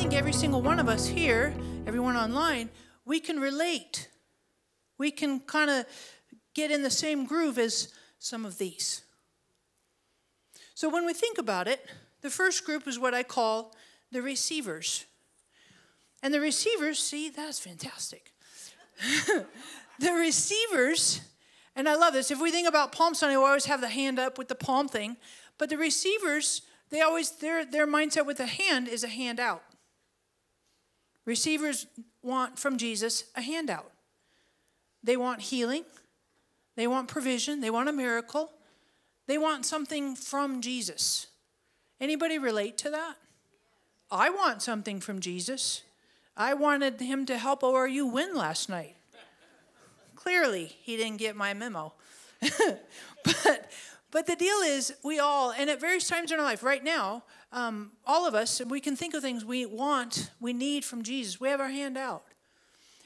think every single one of us here, everyone online, we can relate. We can kind of get in the same groove as some of these. So when we think about it, the first group is what I call the receivers. And the receivers, see, that's fantastic. The receivers, and I love this. If we think about Palm Sunday, we always have the hand up with the palm thing. But the receivers, they always, their mindset with the hand is a hand out. Receivers want from Jesus a handout. They want healing. They want provision. They want a miracle. They want something from Jesus. Anybody relate to that? I want something from Jesus. I wanted him to help ORU win last night. Clearly, he didn't get my memo. But the deal is, we all, and at various times in our life, right now, all of us, we can think of things we want, we need from Jesus. We have our hand out.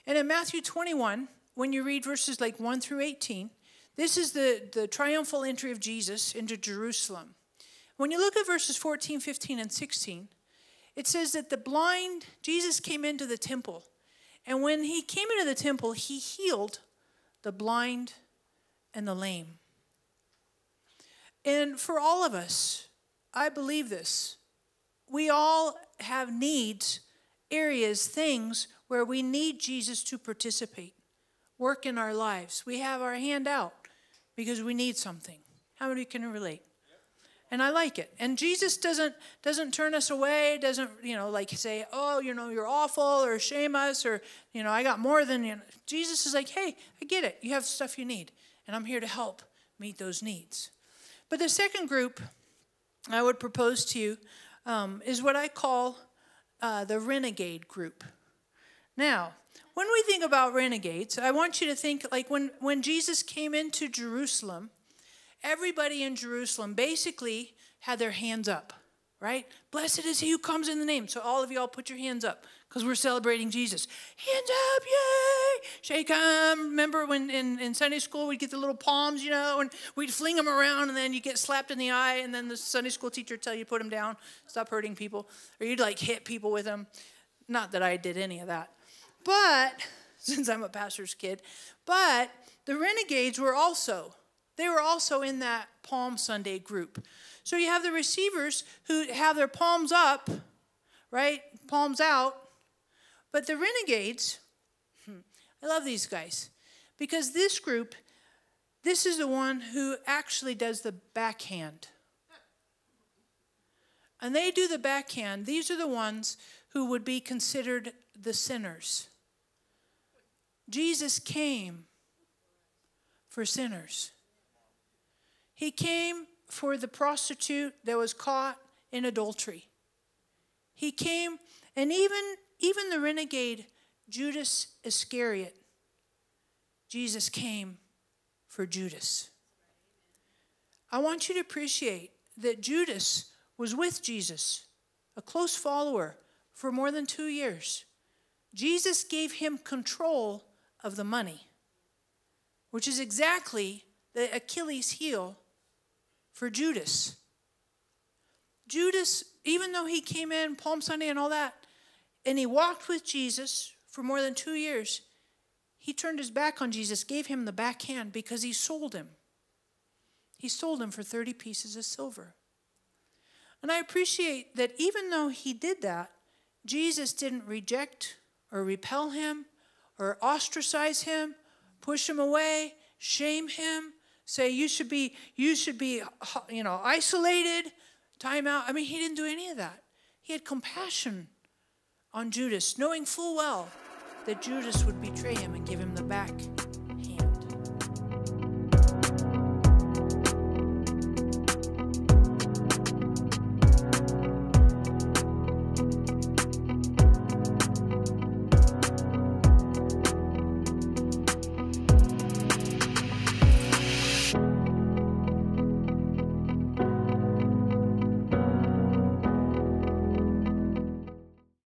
And in Matthew 21, when you read verses like 1 through 18, this is the triumphal entry of Jesus into Jerusalem. When you look at verses 14, 15, and 16, it says that Jesus came into the temple. And when he came into the temple, he healed the blind and the lame. And for all of us, I believe this. We all have needs, areas, things where we need Jesus to participate, work in our lives. We have our hand out because we need something. How many can relate? And I like it. And Jesus doesn't turn us away, doesn't, like say, oh, you're awful, or shame us, or, I got more than you. Jesus is like, hey, I get it. You have stuff you need, and I'm here to help meet those needs. But the second group I would propose to you is what I call the renegade group. Now, when we think about renegades, I want you to think like when Jesus came into Jerusalem, everybody in Jerusalem basically had their hands up, right? Blessed is he who comes in the name. So all of you all put your hands up because we're celebrating Jesus. Hands up, yay! Shake them. Remember when in Sunday school we'd get the little palms, and we'd fling them around, and then you get slapped in the eye, and then the Sunday school teacher would tell you to put them down, stop hurting people, or you'd like hit people with them. Not that I did any of that. But, since I'm a pastor's kid, but the renegades were also in that Palm Sunday group. So you have the receivers who have their palms up, right? Palms out. But the renegades, I love these guys. Because this group, this is the one who actually does the backhand. And they do the backhand. These are the ones who would be considered the sinners. Jesus came for sinners. He came for the prostitute that was caught in adultery. He came, and even the renegade Judas Iscariot, Jesus came for Judas. I want you to appreciate that Judas was with Jesus, a close follower, for more than 2 years. Jesus gave him control of the money, which is exactly the Achilles heel for Judas. Judas, even though he came in Palm Sunday and all that, and he walked with Jesus for more than 2 years, he turned his back on Jesus, gave him the backhand because he sold him. He sold him for 30 pieces of silver. And I appreciate that even though he did that, Jesus didn't reject or repel him or ostracize him, push him away, shame him, say you should be isolated, time out. I mean, he didn't do any of that. He had compassion on Judas, knowing full well that Judas would betray him and give him the back